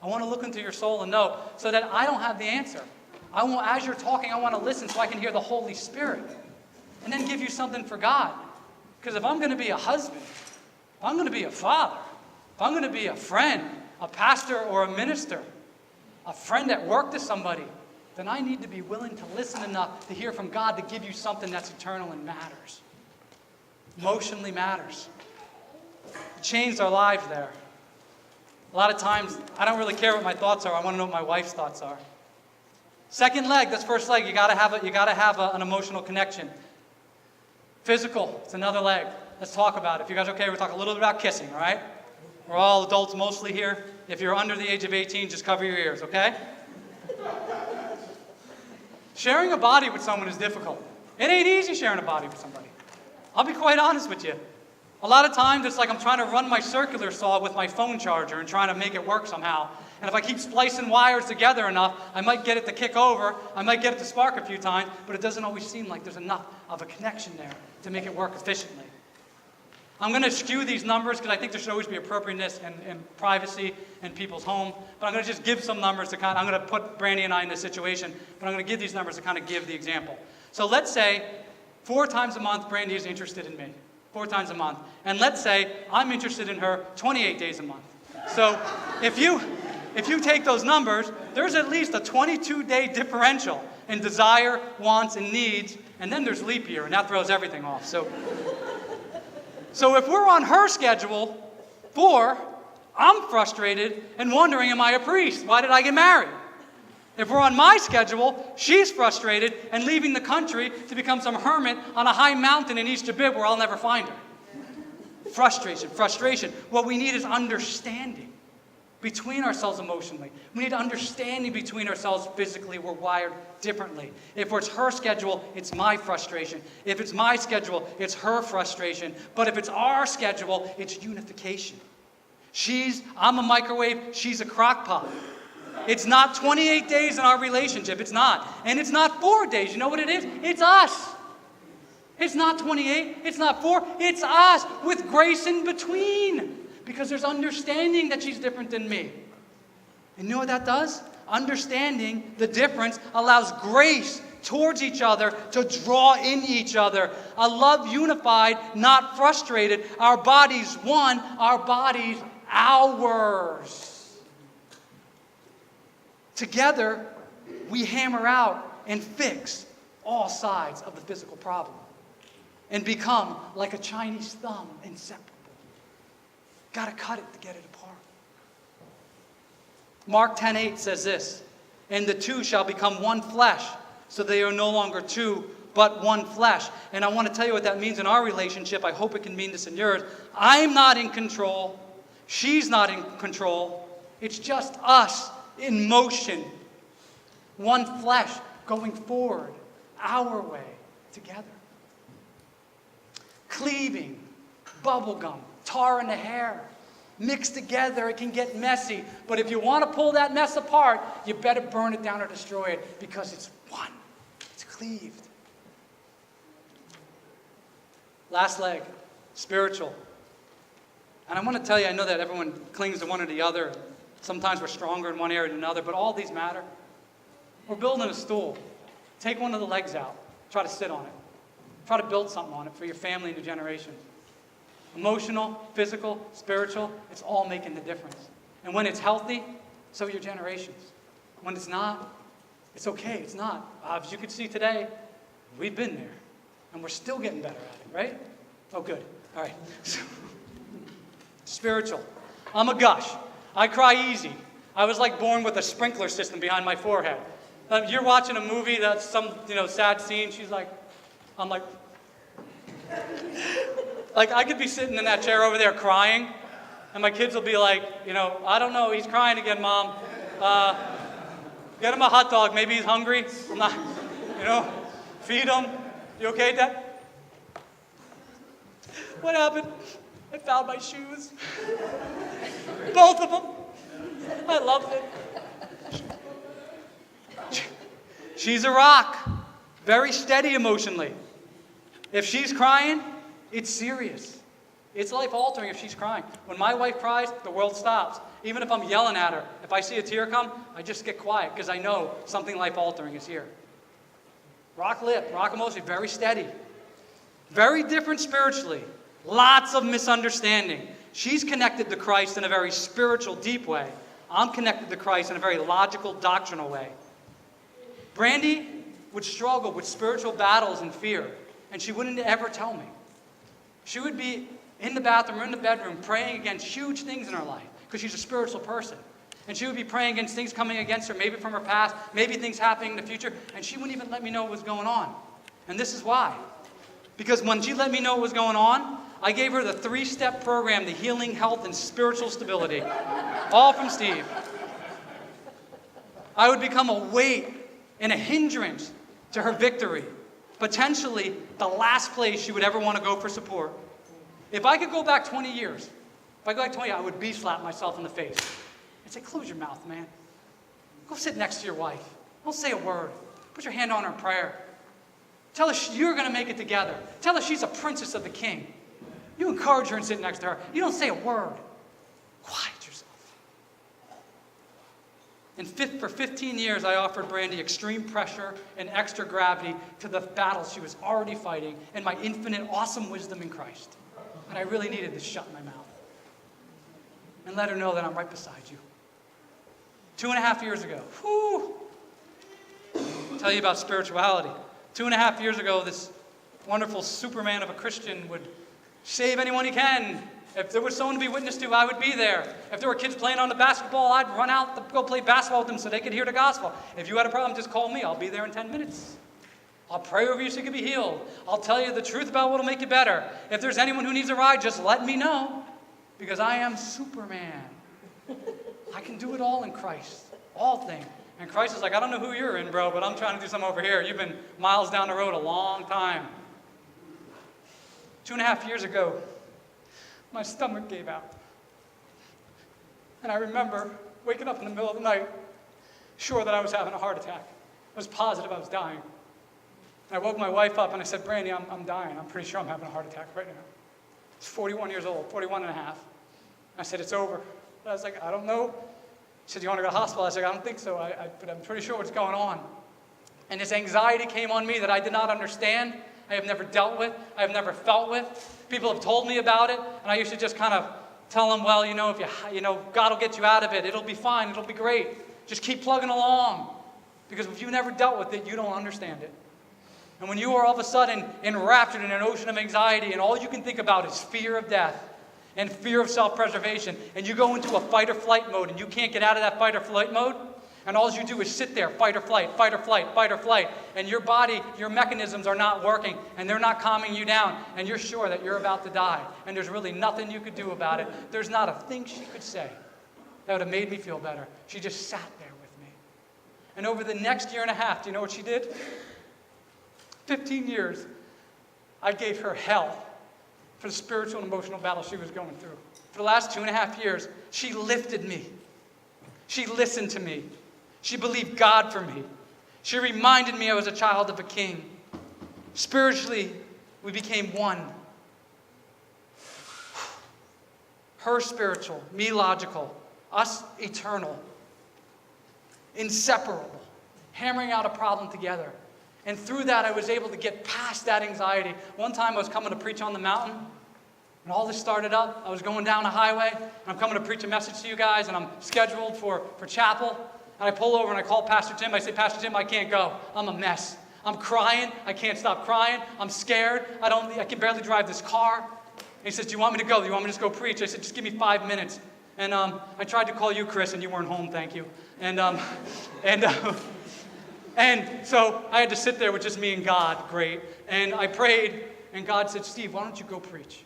I want to look into your soul and know so that I don't have the answer. As you're talking, I want to listen so I can hear the Holy Spirit. And then give you something for God. Because if I'm going to be a husband, if I'm going to be a father, if I'm going to be a friend, a pastor or a minister, a friend at work to somebody, then I need to be willing to listen enough to hear from God to give you something that's eternal and matters. Emotionally matters. It changed our lives there. A lot of times, I don't really care what my thoughts are. I want to know what my wife's thoughts are. Second leg, that's first leg. You got to have an emotional connection. Physical, it's another leg. Let's talk about it. If you guys are okay, we'll talk a little bit about kissing, all right? We're all adults mostly here. If you're under the age of 18, just cover your ears, okay? Sharing a body with someone is difficult. It ain't easy sharing a body with somebody. I'll be quite honest with you. A lot of times it's like I'm trying to run my circular saw with my phone charger and trying to make it work somehow. And if I keep splicing wires together enough, I might get it to kick over, I might get it to spark a few times, but it doesn't always seem like there's enough of a connection there to make it work efficiently. I'm going to skew these numbers because I think there should always be appropriateness and privacy in people's home. But I'm going to just give some numbers to I'm going to put Brandi and I in this situation, but I'm going to give these numbers to kind of give the example. So let's say 4 times a month Brandi is interested in me. 4 times a month. And let's say I'm interested in her 28 days a month. So if you take those numbers, there's at least a 22-day differential in desire, wants, and needs, and then there's leap year, and that throws everything off. So if we're on her schedule, 4, I'm frustrated and wondering, am I a priest? Why did I get married? If we're on my schedule, she's frustrated and leaving the country to become some hermit on a high mountain in East Jabib where I'll never find her. Frustration. What we need is understanding between ourselves emotionally. We need understanding between ourselves physically. We're wired differently. If it's her schedule, it's my frustration. If it's my schedule, it's her frustration. But if it's our schedule, it's unification. I'm a microwave, she's a crock pot. It's not 28 days in our relationship. It's not. And it's not 4 days. You know what it is? It's us. It's not 28. It's not 4. It's us with grace in between. Because there's understanding that she's different than me. And you know what that does? Understanding the difference allows grace towards each other to draw in each other. A love unified, not frustrated. Our bodies one, our bodies ours. Together, we hammer out and fix all sides of the physical problem and become like a Chinese thumb, inseparable. Got to cut it to get it apart. Mark 10:8 says this, and the two shall become one flesh, so they are no longer two, but one flesh. And I want to tell you what that means in our relationship. I hope it can mean this in yours. I'm not in control. She's not in control. It's just us in motion. One flesh going forward, our way, together. Cleaving, bubblegum, tar in the hair. Mixed together, it can get messy. But if you want to pull that mess apart, you better burn it down or destroy it because it's one. It's cleaved. Last leg, spiritual. And I want to tell you, I know that everyone clings to one or the other. Sometimes we're stronger in one area than another, but all these matter. We're building a stool. Take one of the legs out. Try to sit on it. Try to build something on it for your family and your generations. Emotional, physical, spiritual, it's all making the difference. And when it's healthy, so are your generations. When it's not, it's okay, it's not. As you can see today, we've been there. And we're still getting better at it, right? Oh, good. All right. Spiritual. I'm a gush. I cry easy. I was like born with a sprinkler system behind my forehead. You're watching a movie that's some, sad scene. I'm like I could be sitting in that chair over there crying, and my kids will be like, I don't know, he's crying again, Mom. Get him a hot dog. Maybe he's hungry. I'm not, feed him. You okay, Dad? What happened? I found my shoes. Both of them. I loved it. She's a rock. Very steady emotionally. If she's crying, it's serious. It's life-altering if she's crying. When my wife cries, the world stops. Even if I'm yelling at her, if I see a tear come, I just get quiet because I know something life-altering is here. Rock lip, rock emotion, very steady. Very different spiritually. Lots of misunderstanding. She's connected to Christ in a very spiritual, deep way. I'm connected to Christ in a very logical, doctrinal way. Brandi would struggle with spiritual battles and fear, and she wouldn't ever tell me. She would be in the bathroom or in the bedroom praying against huge things in her life because she's a spiritual person. And she would be praying against things coming against her, maybe from her past, maybe things happening in the future, and she wouldn't even let me know what was going on. And this is why. Because when she let me know what was going on, I gave her the 3-step program, the healing, health, and spiritual stability. All from Steve. I would become a weight and a hindrance to her victory. Potentially the last place she would ever want to go for support. If I could go back 20 years, I would slap myself in the face. I'd say, close your mouth, man. Go sit next to your wife. Don't say a word. Put your hand on her in prayer. Tell her you're going to make it together. Tell her she's a princess of the king. You encourage her and sit next to her. You don't say a word. Quiet yourself. And for 15 years, I offered Brandi extreme pressure and extra gravity to the battles she was already fighting and my infinite, awesome wisdom in Christ. And I really needed to shut my mouth and let her know that I'm right beside you. 2.5 years ago, I'll tell you about spirituality. 2.5 years ago, this wonderful Superman of a Christian would save anyone he can. If there was someone to be witness to, I would be there. If there were kids playing on the basketball, I'd run out to go play basketball with them so they could hear the gospel. If you had a problem, just call me. I'll be there in 10 minutes. I'll pray over you so you can be healed. I'll tell you the truth about what will make you better. If there's anyone who needs a ride, just let me know. Because I am Superman. I can do it all in Christ. All things. And Christ is like, I don't know who you're in, bro, but I'm trying to do something over here. You've been miles down the road a long time. 2.5 years ago, my stomach gave out. And I remember waking up in the middle of the night, sure that I was having a heart attack. I was positive I was dying. And I woke my wife up and I said, Brandi, I'm dying. I'm pretty sure I'm having a heart attack right now. I was 41 years old, 41 and a half. I said, it's over. I was like, I don't know. She said, you want to go to the hospital? I said, I don't think so, but I'm pretty sure what's going on. And this anxiety came on me that I did not understand. I have never dealt with. I have never felt with. People have told me about it, and I used to just kind of tell them, well, if God will get you out of it. It'll be fine. It'll be great. Just keep plugging along. Because if you've never dealt with it, you don't understand it. And when you are all of a sudden enraptured in an ocean of anxiety, and all you can think about is fear of death, and fear of self-preservation, and you go into a fight or flight mode, and you can't get out of that fight or flight mode, and all you do is sit there, fight or flight, fight or flight, fight or flight, and your body, your mechanisms are not working, and they're not calming you down, and you're sure that you're about to die, and there's really nothing you could do about it. There's not a thing she could say that would have made me feel better. She just sat there with me. And over the next 1.5 years, do you know what she did? 15 years, I gave her hell for the spiritual and emotional battle she was going through. For the last 2.5 years, she lifted me. She listened to me. She believed God for me. She reminded me I was a child of a king. Spiritually, we became one. Her spiritual, me logical, us eternal, inseparable, hammering out a problem together. And through that, I was able to get past that anxiety. One time I was coming to preach on the mountain, and all this started up. I was going down a highway, and I'm coming to preach a message to you guys, and I'm scheduled for chapel. And I pull over and I call Pastor Tim. I say, Pastor Tim, I can't go. I'm a mess. I'm crying. I can't stop crying. I'm scared. I can barely drive this car. And he says, do you want me to go? Do you want me to just go preach? I said, just give me 5 minutes. And I tried to call you, Chris, and you weren't home, thank you. And so I had to sit there with just me and God, great. And I prayed, and God said, Steve, why don't you go preach?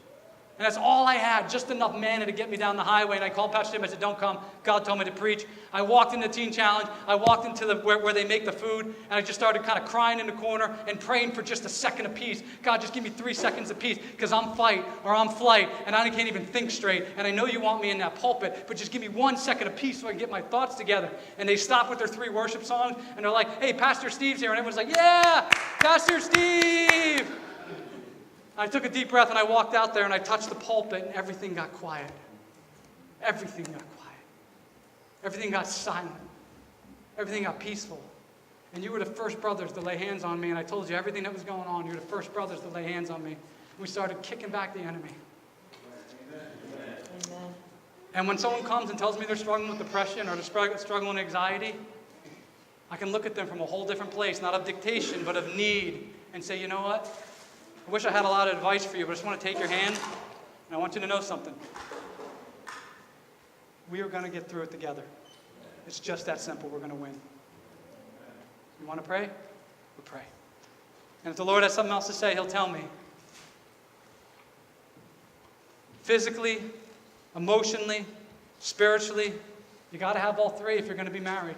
And that's all I had, just enough manna to get me down the highway. And I called Pastor Jim. I said, don't come. God told me to preach. I walked into the Teen Challenge. I walked into where they make the food. And I just started kind of crying in the corner and praying for just a second apiece. God, just give me 3 seconds apiece because I'm fight or I'm flight. And I can't even think straight. And I know you want me in that pulpit. But just give me 1 second apiece so I can get my thoughts together. And they stopped with their 3 worship songs. And they're like, hey, Pastor Steve's here. And everyone's like, yeah, Pastor Steve. I took a deep breath and I walked out there and I touched the pulpit and everything got quiet. Everything got quiet. Everything got silent. Everything got peaceful. And you were the first brothers to lay hands on me, and I told you everything that was going on. You were the first brothers to lay hands on me. We started kicking back the enemy.
Amen.
And when someone comes and tells me they're struggling with depression or they're struggling with anxiety, I can look at them from a whole different place, not of dictation, but of need, and say, you know what? I wish I had a lot of advice for you, but I just want to take your hand, and I want you to know something. We are going to get through it together. It's just that simple. We're going to win. You want to pray? We'll pray. And if the Lord has something else to say, He'll tell me. Physically, emotionally, spiritually, you got to have all 3 if you're going to be married.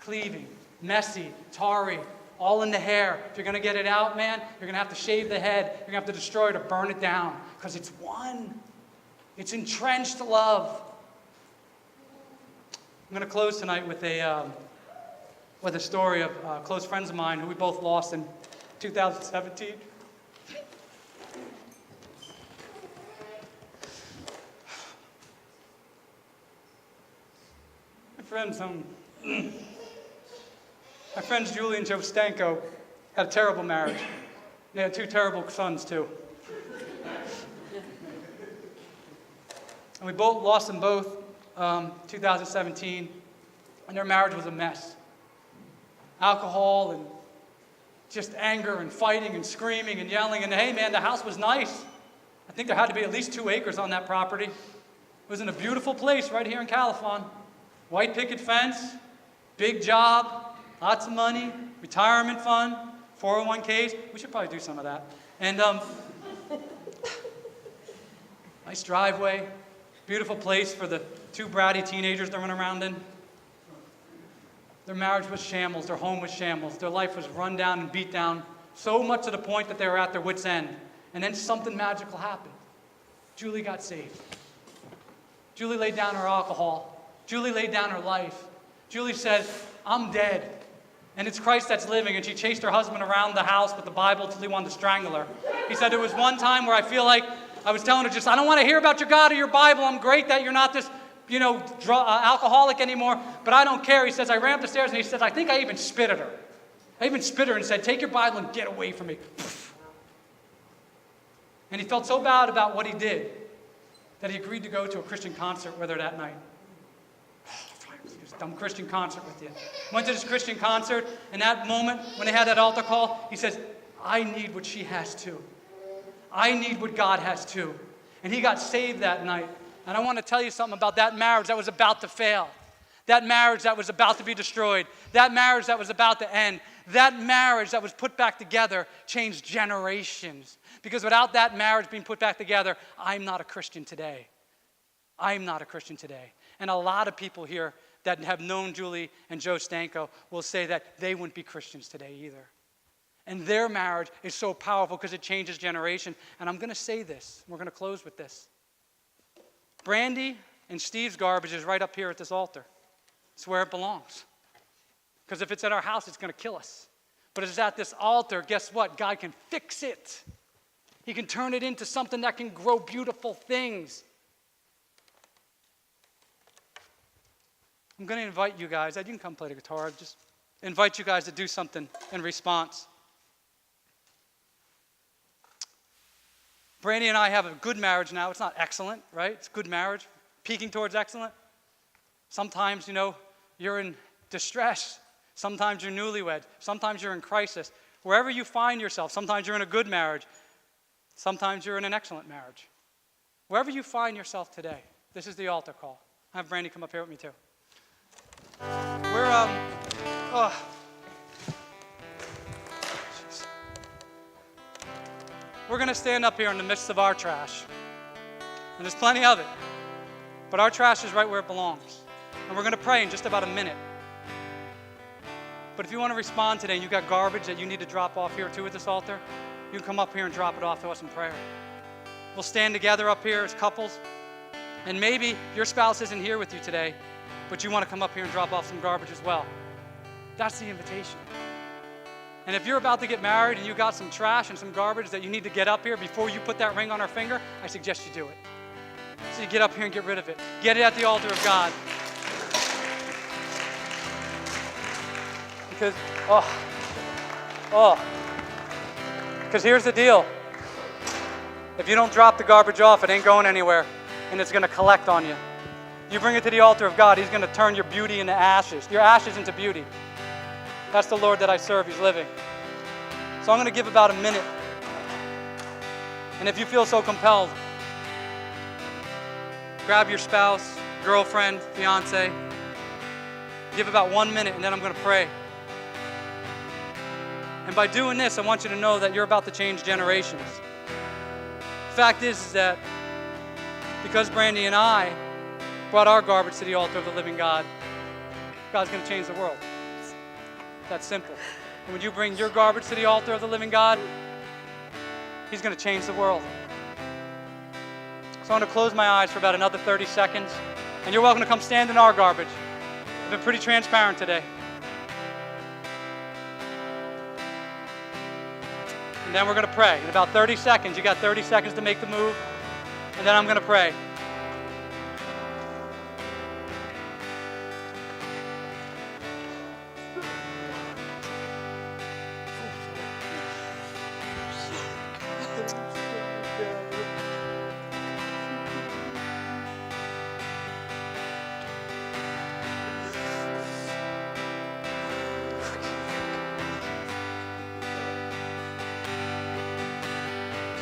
Cleaving, messy, tarry, all in the hair. If you're going to get it out, man, you're going to have to shave the head. You're going to have to destroy it or burn it down because it's one. It's entrenched love. I'm going to close tonight with a story of close friends of mine who we both lost in 2017. My friends Julie and Joe Stanko had a terrible marriage. They had 2 terrible sons, too. And we both lost them both 2017, and their marriage was a mess. Alcohol and just anger and fighting and screaming and yelling. And hey, man, the house was nice. I think there had to be at least 2 acres on that property. It was in a beautiful place right here in Califon. White picket fence, big job, lots of money, retirement fund, 401ks. We should probably do some of that. And nice driveway, beautiful place for the 2 bratty teenagers to run around in. Their marriage was shambles. Their home was shambles. Their life was run down and beat down, so much to the point that they were at their wits' end. And then something magical happened. Julie got saved. Julie laid down her alcohol. Julie laid down her life. Julie said, I'm dead, and it's Christ that's living. And she chased her husband around the house with the Bible until he wanted to strangle her. He said, there was one time where I feel like I was telling her, just, I don't want to hear about your God or your Bible. I'm great that you're not this alcoholic anymore, but I don't care. He says, I ran up the stairs, and he says, I think I even spit at her. I even spit at her and said, take your Bible and get away from me. And he felt so bad about what he did that he agreed to go to a Christian concert with her that night. This dumb Christian concert with you. Went to this Christian concert, and that moment, when they had that altar call, he says, I need what she has too. I need what God has too. And he got saved that night. And I want to tell you something about that marriage that was about to fail. That marriage that was about to be destroyed. That marriage that was about to end. That marriage that was put back together changed generations. Because without that marriage being put back together, I'm not a Christian today. I'm not a Christian today. And a lot of people here that have known Julie and Joe Stanko will say that they wouldn't be Christians today either. And their marriage is so powerful because it changes generation. And I'm going to say this. We're going to close with this. Brandi and Steve's garbage is right up here at this altar. It's where it belongs. Because if it's at our house, it's going to kill us. But if it's at this altar, guess what? God can fix it. He can turn it into something that can grow beautiful things. I'm going to invite you guys. You can come play the guitar. I'll just invite you guys to do something in response. Brandi and I have a good marriage now. It's not excellent, right? It's a good marriage, peaking towards excellent. Sometimes, you're in distress. Sometimes you're newlywed. Sometimes you're in crisis. Wherever you find yourself, sometimes you're in a good marriage. Sometimes you're in an excellent marriage. Wherever you find yourself today, this is the altar call. I have Brandi come up here with me too. We're going to stand up here in the midst of our trash. And there's plenty of it. But our trash is right where it belongs. And we're going to pray in just about a minute. But if you want to respond today and you got garbage that you need to drop off here too at this altar, you can come up here and drop it off to us in prayer. We'll stand together up here as couples. And maybe your spouse isn't here with you today, but you want to come up here and drop off some garbage as well. That's the invitation. And if you're about to get married and you got some trash and some garbage that you need to get up here before you put that ring on our finger, I suggest you do it. So you get up here and get rid of it. Get it at the altar of God. Because here's the deal. If you don't drop the garbage off, it ain't going anywhere, and it's going to collect on you. You bring it to the altar of God, He's going to turn your beauty into ashes, your ashes into beauty. That's the Lord that I serve. He's living. So I'm going to give about a minute. And if you feel so compelled, grab your spouse, girlfriend, fiance. Give about 1 minute, and then I'm going to pray. And by doing this, I want you to know that you're about to change generations. The fact is that because Brandi and I brought our garbage to the altar of the living God, God's going to change the world. That's simple. And when you bring your garbage to the altar of the living God, He's going to change the world. So I'm going to close my eyes for about another 30 seconds. And you're welcome to come stand in our garbage. I've been pretty transparent today. And then we're going to pray. In about 30 seconds, you got 30 seconds to make the move. And then I'm going to pray.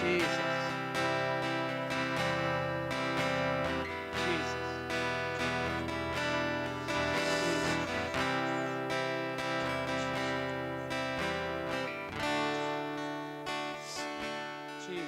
Jesus. Jesus.